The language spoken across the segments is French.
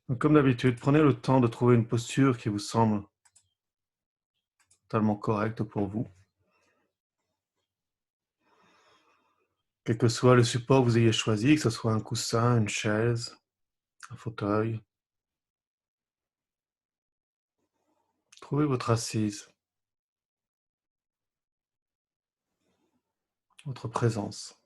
Donc, comme d'habitude, prenez le temps de trouver une posture qui vous semble totalement correcte pour vous. Quel que soit le support que vous ayez choisi, que ce soit un coussin, une chaise, un fauteuil, trouvez votre assise, votre présence.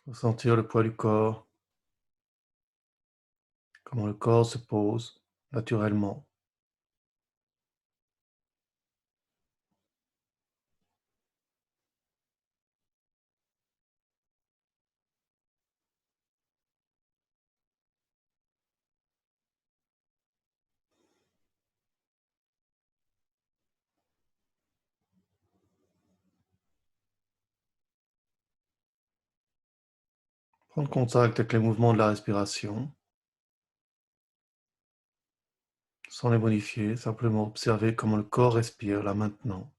Ressentir le poids du corps, comment le corps se pose naturellement. Prendre contact avec les mouvements de la respiration, sans les modifier, simplement observer comment le corps respire là maintenant.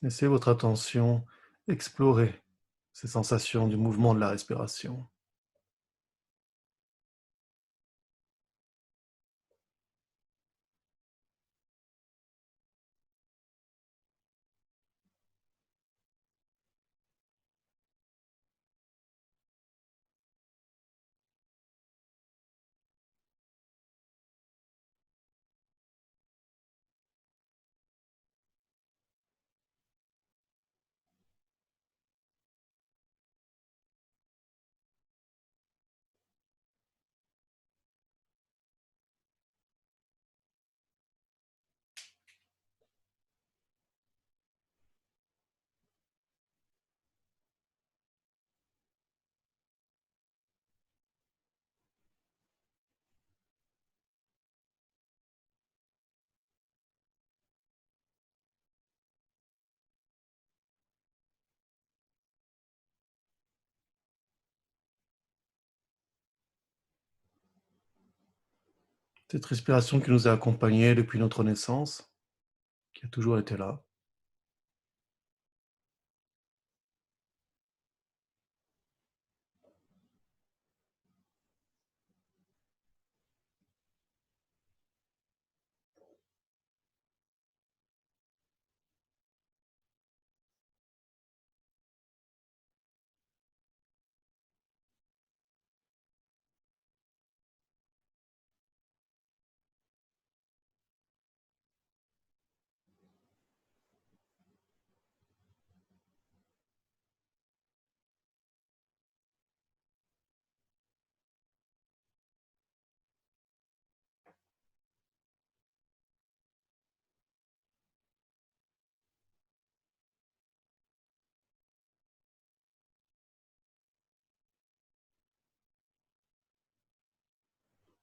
Laissez votre attention explorer ces sensations du mouvement de la respiration. Cette respiration qui nous a accompagnés depuis notre naissance, qui a toujours été là.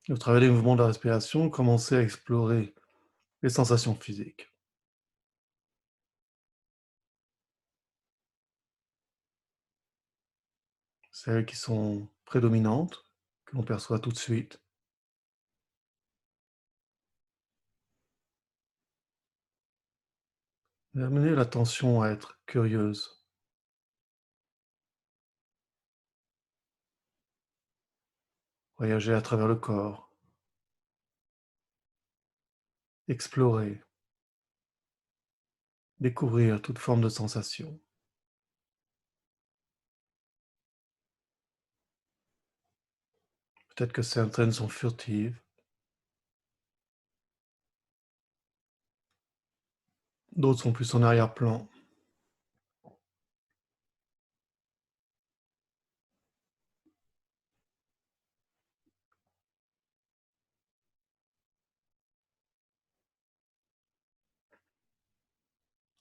Au travers des mouvements de la respiration, commencez à explorer les sensations physiques, celles qui sont prédominantes, que l'on perçoit tout de suite. Et amenez l'attention à être curieuse, voyager à travers le corps, explorer, découvrir toute forme de sensation. Peut-être que certaines sont furtives, d'autres sont plus en arrière-plan.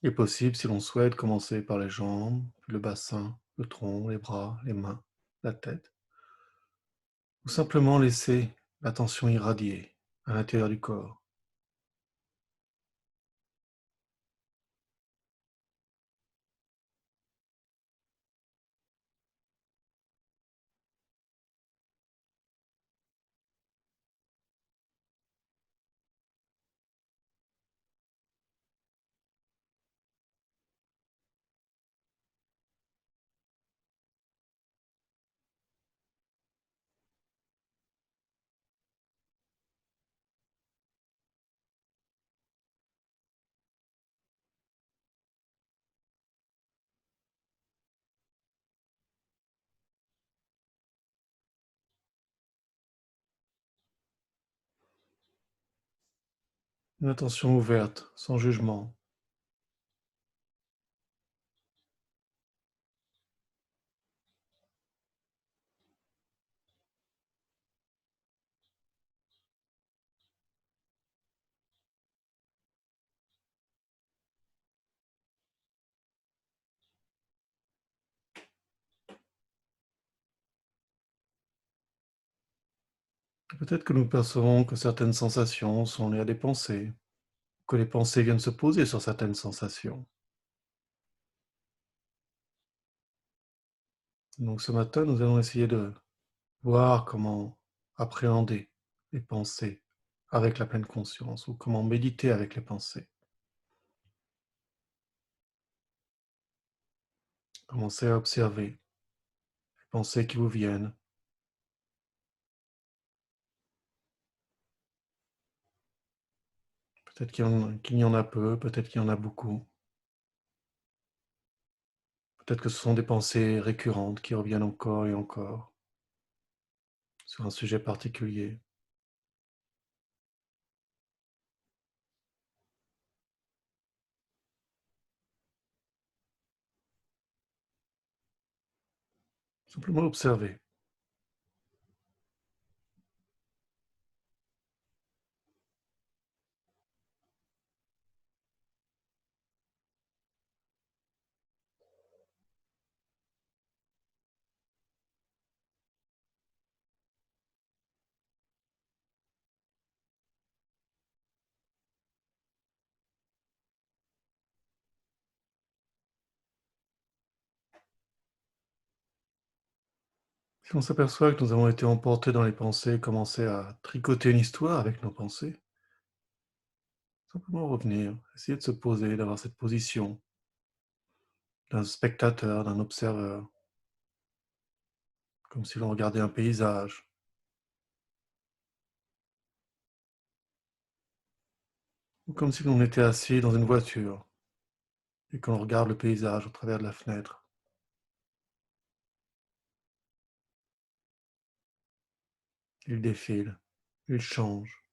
Il est possible, si l'on souhaite, commencer par les jambes, puis le bassin, le tronc, les bras, les mains, la tête, ou simplement laisser l'attention irradier à l'intérieur du corps. Une attention ouverte, sans jugement. Peut-être que nous percevons que certaines sensations sont liées à des pensées, que les pensées viennent se poser sur certaines sensations. Donc ce matin, nous allons essayer de voir comment appréhender les pensées avec la pleine conscience, ou comment méditer avec les pensées. Commencez à observer les pensées qui vous viennent. Peut-être qu'il y en a peu, peut-être qu'il y en a beaucoup. Peut-être que ce sont des pensées récurrentes qui reviennent encore et encore sur un sujet particulier. Simplement observer. Si on s'aperçoit que nous avons été emportés dans les pensées, commencer à tricoter une histoire avec nos pensées, simplement revenir, essayer de se poser, d'avoir cette position d'un spectateur, d'un observeur, comme si l'on regardait un paysage, ou comme si l'on était assis dans une voiture et qu'on regarde le paysage au travers de la fenêtre. Il défile, il change.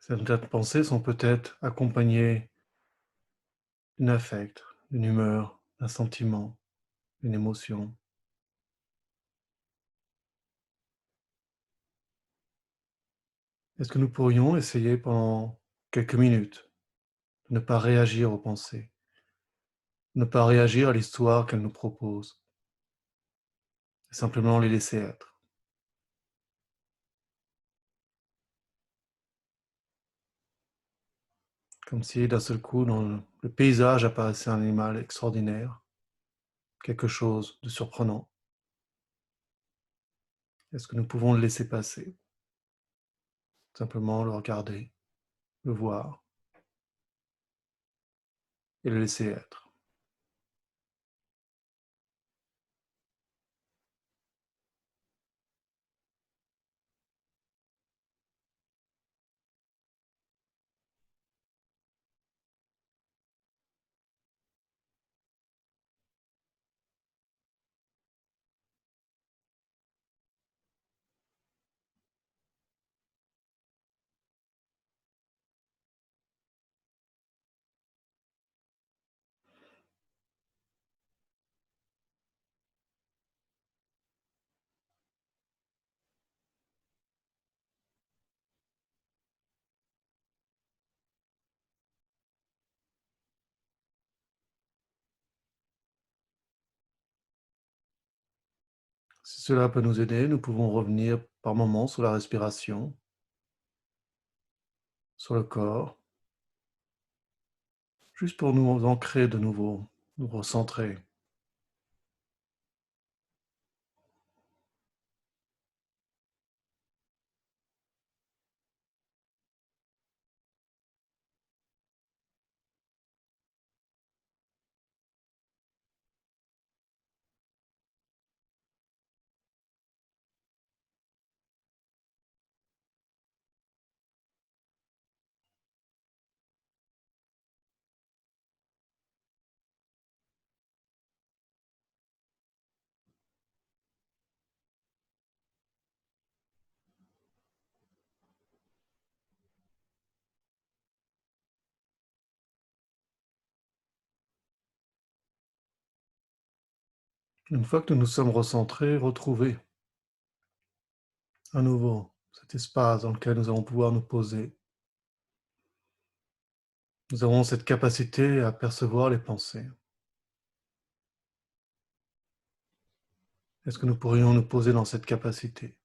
Certaines pensées sont peut-être accompagnées d'un affect, d'une humeur, d'un sentiment, d'une émotion. Est-ce que nous pourrions essayer pendant quelques minutes de ne pas réagir aux pensées, ne pas réagir à l'histoire qu'elles nous proposent, et simplement les laisser être, comme si d'un seul coup dans le paysage apparaissait un animal extraordinaire, quelque chose de surprenant. Est-ce que nous pouvons le laisser passer, simplement le regarder, le voir et le laisser être? Si cela peut nous aider, nous pouvons revenir par moments sur la respiration, sur le corps, juste pour nous ancrer de nouveau, nous recentrer. Une fois que nous nous sommes recentrés, retrouver à nouveau cet espace dans lequel nous allons pouvoir nous poser. Nous avons cette capacité à percevoir les pensées. Est-ce que nous pourrions nous poser dans cette capacité?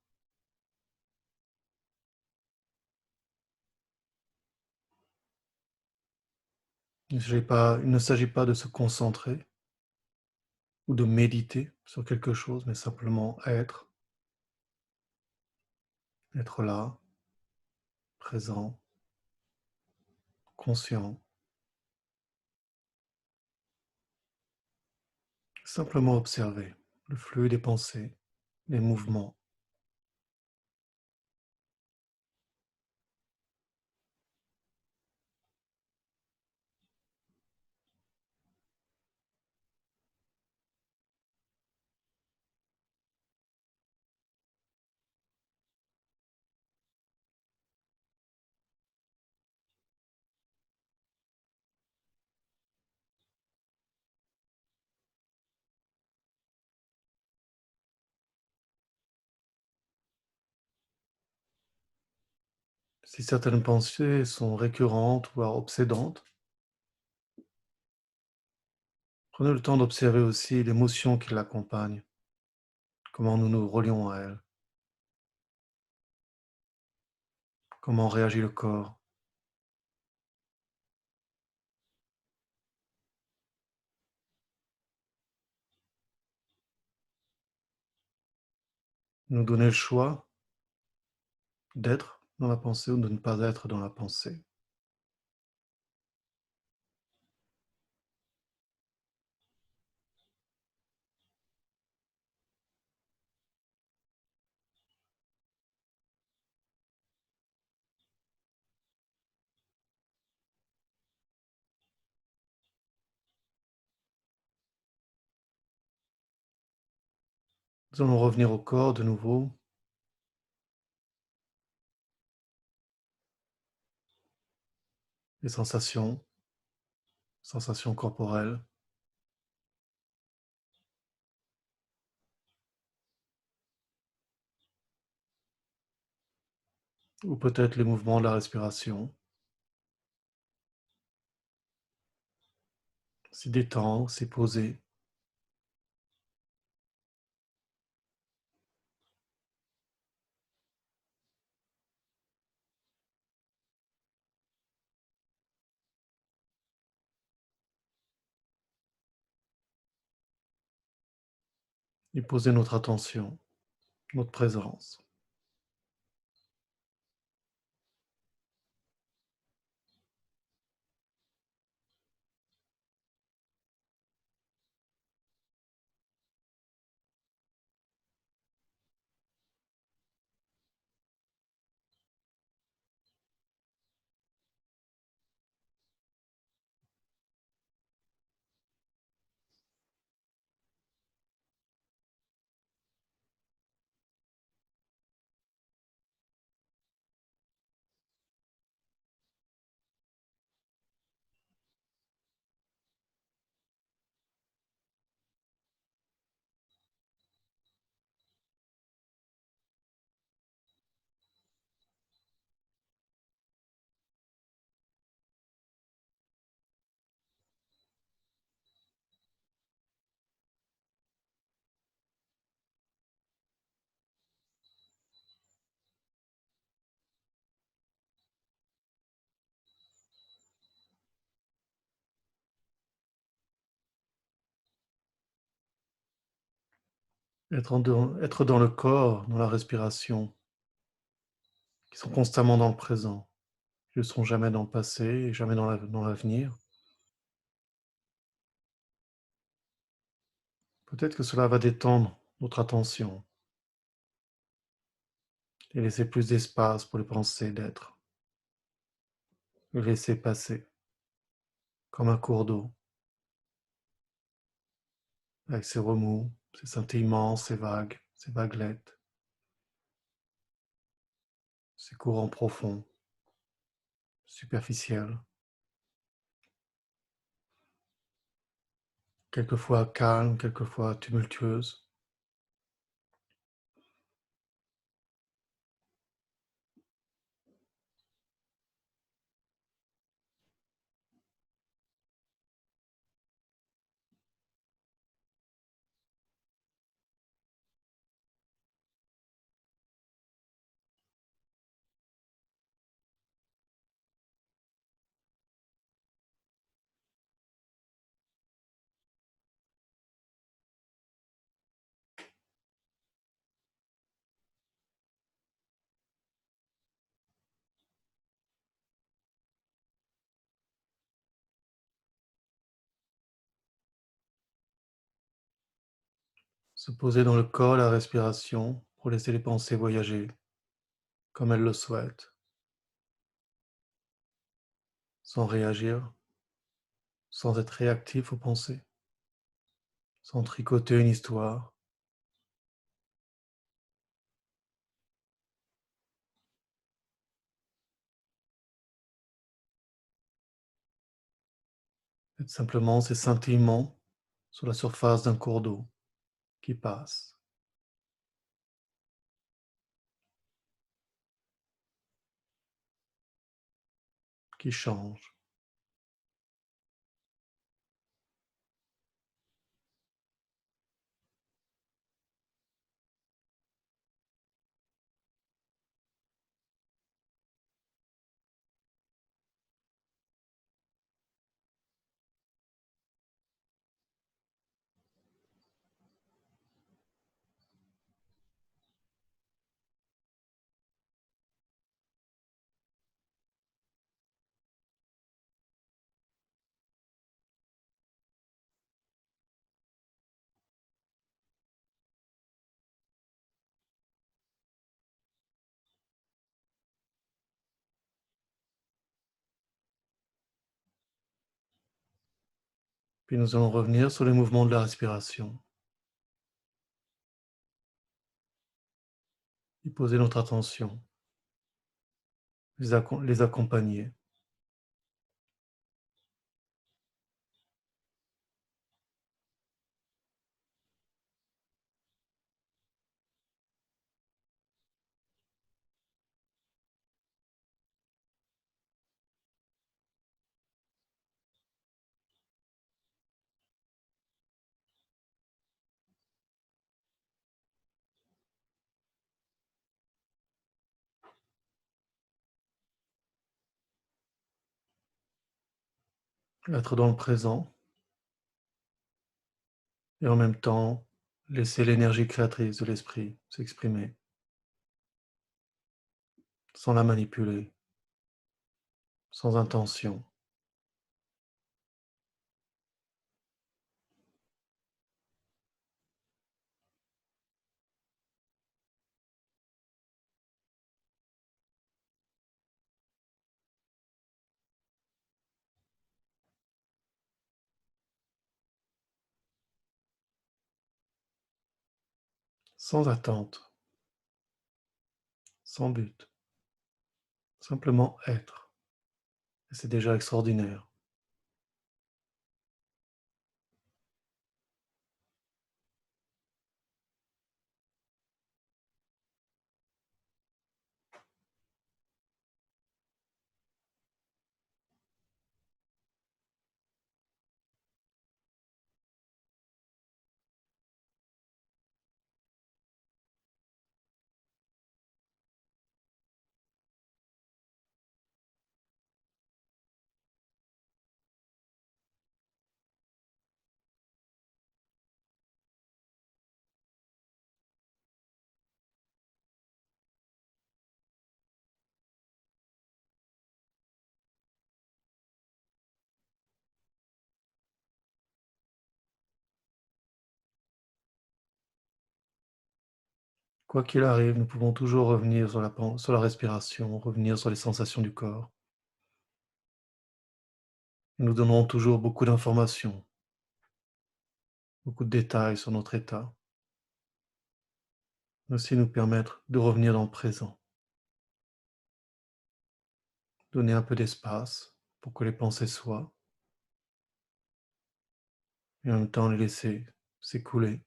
Il ne s'agit pas de se concentrer ou de méditer sur quelque chose, mais simplement être là, présent, conscient, simplement observer le flux des pensées, les mouvements. Si certaines pensées sont récurrentes, voire obsédantes, prenez le temps d'observer aussi l'émotion qui l'accompagne, comment nous nous relions à elle, comment réagit le corps. Nous donner le choix d'être dans la pensée ou de ne pas être dans la pensée. Nous allons revenir au corps de nouveau. les sensations corporelles, ou peut-être les mouvements de la respiration. C'est détendre, c'est poser, et poser notre attention, notre présence. Être dans le corps, dans la respiration, qui sont constamment dans le présent, qui ne sont jamais dans le passé et jamais dans l'avenir. Peut-être que cela va détendre notre attention et laisser plus d'espace pour les pensées d'être, le laisser passer comme un cours d'eau, avec ses remous, ses scintillements, ses vagues, ses vaguelettes, ses courants profonds, superficiels, quelquefois calmes, quelquefois tumultueuses. Se poser dans le corps, la respiration, pour laisser les pensées voyager comme elles le souhaitent, sans réagir, sans être réactif aux pensées, sans tricoter une histoire, être simplement ces scintillements sur la surface d'un cours d'eau qui passe, qui change. Puis nous allons revenir sur les mouvements de la respiration y poser notre attention, les accompagner. être dans le présent et en même temps laisser l'énergie créatrice de l'esprit s'exprimer sans la manipuler, sans intention, sans attente, sans but, simplement être. Et c'est déjà extraordinaire. Quoi qu'il arrive, nous pouvons toujours revenir sur la respiration, revenir sur les sensations du corps. Ils nous donneront toujours beaucoup d'informations, beaucoup de détails sur notre état, mais aussi nous permettre de revenir dans le présent, donner un peu d'espace pour que les pensées soient, et en même temps les laisser s'écouler.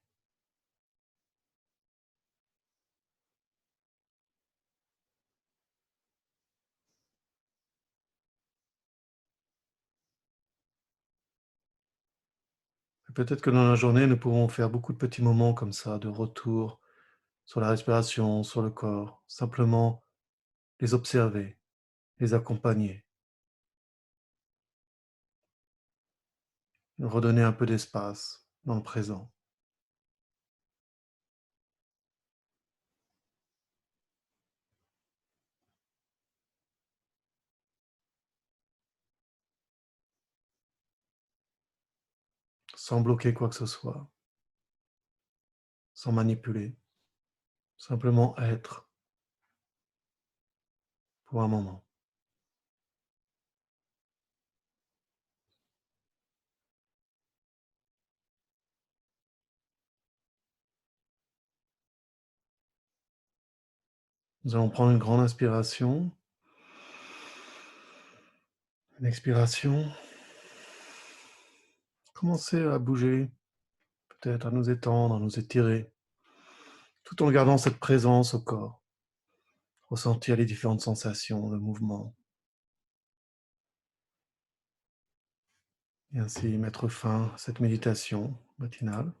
Et peut-être que dans la journée, nous pouvons faire beaucoup de petits moments comme ça, de retour sur la respiration, sur le corps, simplement les observer, les accompagner, redonner un peu d'espace dans le présent, sans bloquer quoi que ce soit, sans manipuler, simplement être pour un moment. Nous allons prendre une grande inspiration, une expiration, commencer à bouger, peut-être à nous étendre, à nous étirer, tout en gardant cette présence au corps, ressentir les différentes sensations, le mouvement, et ainsi mettre fin à cette méditation matinale.